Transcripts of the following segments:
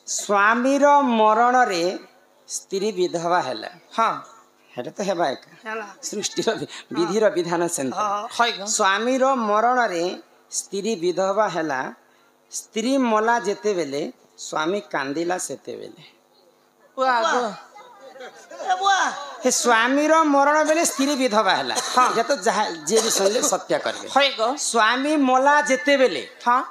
स्वामी रो मरण रे स्त्री विधवा हैला हाँ हेटा तो हेबा एक सृष्टि रो विधि रो विधान सेंत स्वामी रो मरण रे स्त्री विधवा हैला स्त्री मला जेते बेले स्वामी कांदिला सेते बेले हे स्वामी रो मरण बेले स्त्री विधवा हैला हां जे तो जे भी सुनले सत्य करबे स्वामी मला जेते बेले हां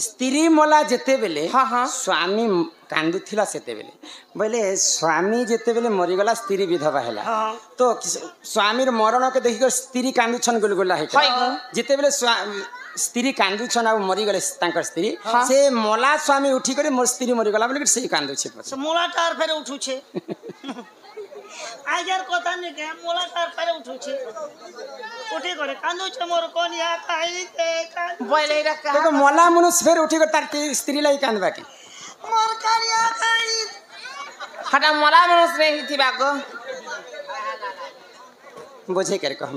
स्त्री मला जेते बेले हाँ हाँ स्वामी कांदु थिला सेते बेले बोले स्वामी जेते बेले मरी गला स्त्री विधवा हैला हाँ। तो स्वामी रो मरण के देखि स्त्री कांदु छन गुलगुला है जेते बेले स्त्री कांदु छन आ मरी गले तांकर स्त्री हाँ। से मला स्वामी उठी करे मोर स्त्री मरी गला बोले से कांदु छे से मोला टार फेर उठू छे आजार कथा ने के मोला टार फेर उठू छे उठी करे कांदु छे मोर कोनिया खाई के बोले रा का तो मला मनुष्य फेर उठी कर तार स्त्री लाई कांदबा के मोर कानिया खाई हटा मला मनुष्य नहीं थिबा को बुझे कर कह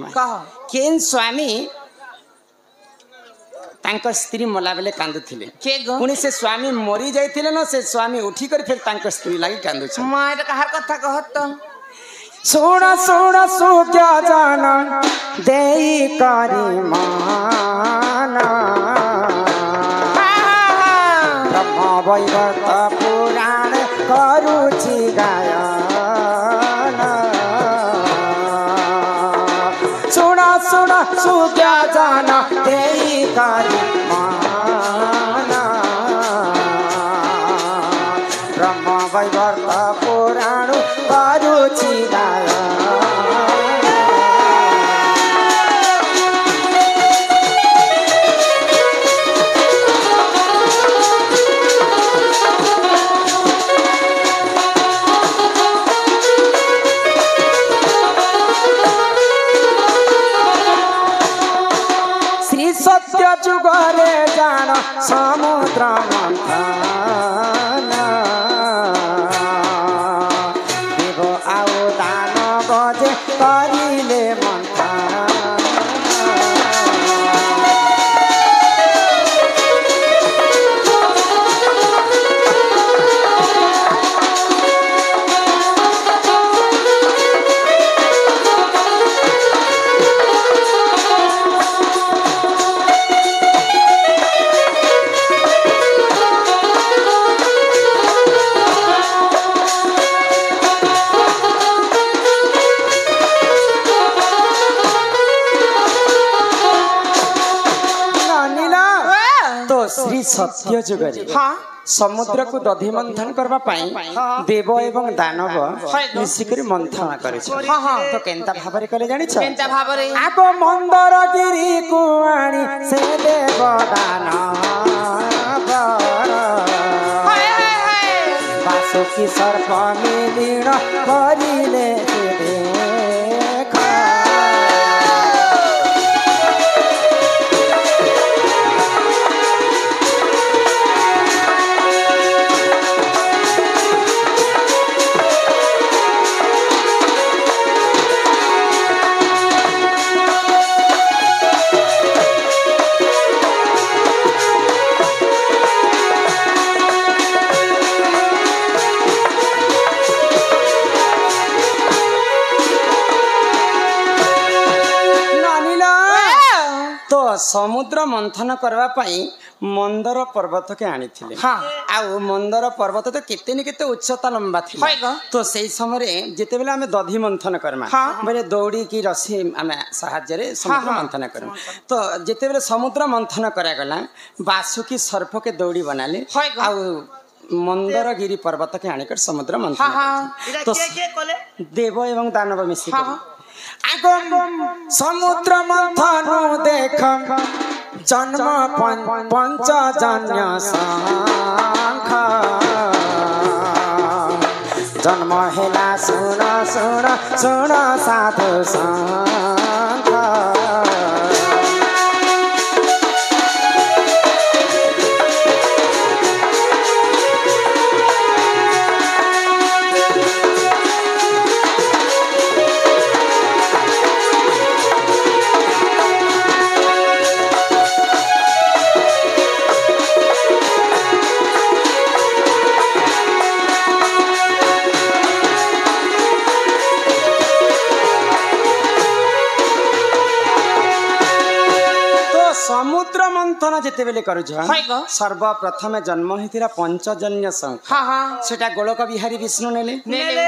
केन स्वामी तांकर स्त्री मला बेले कांदु थिले पुनी से स्वामी मरी जाइथिले न से स्वामी उठी कर फिर तांकर स्त्री लागि कांदु छ मार का हर कथा कहत तो सोना सोना सो क्या जाना देई करी माना ब्रह्म वैवर्त पुराण करूछि गायना सोना सोना सो क्या जाना देई करी माना ब्रह्म वैवर्त पुराण करूछि गायना सत्य जुगरे जान समुद्र मंथन देव आउ दानव जे करिले मंथन श्री सत्य जुगरे हाँ समुद्र को दधि मंथन करबा पाई देव एवं दानव मिसिकरी मंथन करे छ हां हां तो केनता भाबरे करे जानि छ केनता भाबरे आको मंदर गिरी को आनी से देव दानव हाय हाय हाय वासुकी सर्प मिलिन करिले समुद्र मंथन करवा पाई मंदर पर्वत के आनी थिले हां आ मंदर पर्वत तो केते न केते उच्चता लंबा थिला तो सेई समय रे जेते बेला हमें दधि मंथन करमा बेले दौड़ी की रस्सी हमें सहायता रे समुद्र मंथन करम तो जेते बेले समुद्र मंथन करा गला वासुकी सर्प के दौड़ी बनाले आ मंदर गिरी पर्वत के आनी कर समुद्र मंथन तो देव एवं दानव मिसी आगम समुद्र मंथन देख जन्म पंचजन्य शंख जन्म हेला सुन सुन सुन साधु शंख मंथन जेते बेले करूछ सर्वप्रथम जन्म होइतिरा पंचजन्य शंख सेटा गोलक बिहारी विष्णु नेले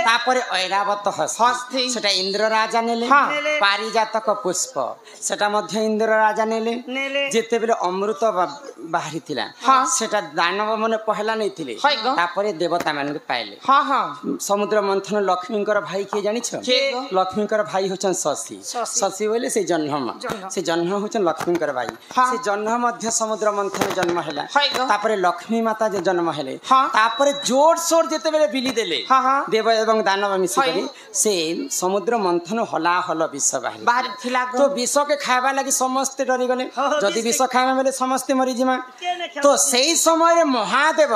तापरे ऐरावत हस्ती सेटा इंद्र राजा नेले पारिजातक पुष्प सेटा मध्य इंद्र राजा नेले जेते बेले अमृत बाहरी थिला सेटा दानव माने पहला नै थिले तापरे देवता माने पाइले समुद्र मंथन लक्ष्मीकर भाई के जानि छ लक्ष्मीकर भाई होचन शशि शशि बोले से जन्म होचन लक्ष्मीकर भाई से जन्म मध्य समुद्र मंथन जन्म हैला तापरे लक्ष्मी माता जे जन्म हेले तापरे जोर सोर जेते बेले बिली देले देव एवं दानव मिसी करी से समुद्र मंथन हला हल विष बाहर थिला तो विष के खावा लागि समस्त डरी गले जदी विष खावा बेले समस्त मरि जिमा तो सेही समय महादेव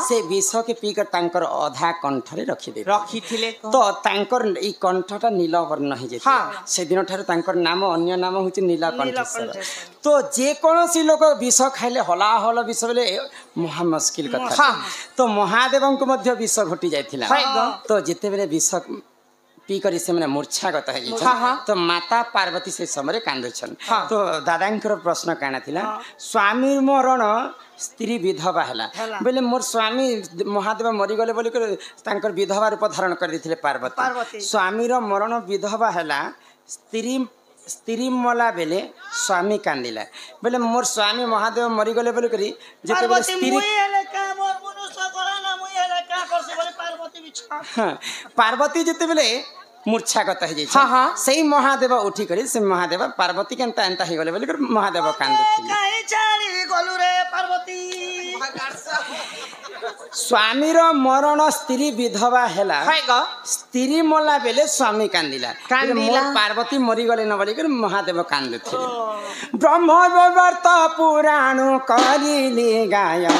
से विष के पी कर तांकर आधा कंठ रे रखी थिले तो तांकर ई कंठटा नीलवर्ण हे जेते से दिन ठार तांकर नाम अन्य नाम होची नीलकंठेश्वर तो जे कोनोसी लोक विष खाइले हला हल विष बेले महा मुश्किल कथा तो महादेव को मध्य विष घटी जाइथिला तो जेते बेले विष पी करी से माने मूर्छागत है तो माता पार्वती से समय कांदछन तो दादांकर प्रश्न काना थिला स्वामी मरण स्त्री विधवा हला बेले मोर स्वामी महादेव मरी गले बोली तांकर विधवा रूप धारण कर दिथिले पार्वती स्वामी रो मरण विधवा हला स्त्री मला बेले स्वामी कांदिला बेले मोर स्वामी महादेव मरी गले बोली करी जेते बेले स्त्री पार्वती जेते बेले मूर्छागत है सही महादेव उठी करी से महादेव पार्वती केनता एंता हे गले बोली कर महादेव स्वामी रो मरण स्त्री विधवा हेला स्त्री मला बेले स्वामी कांदिला मोर पार्वती मरी गले न बोली कर महादेव कांदथे ब्रह्म विवर्त पुराण करिले गायन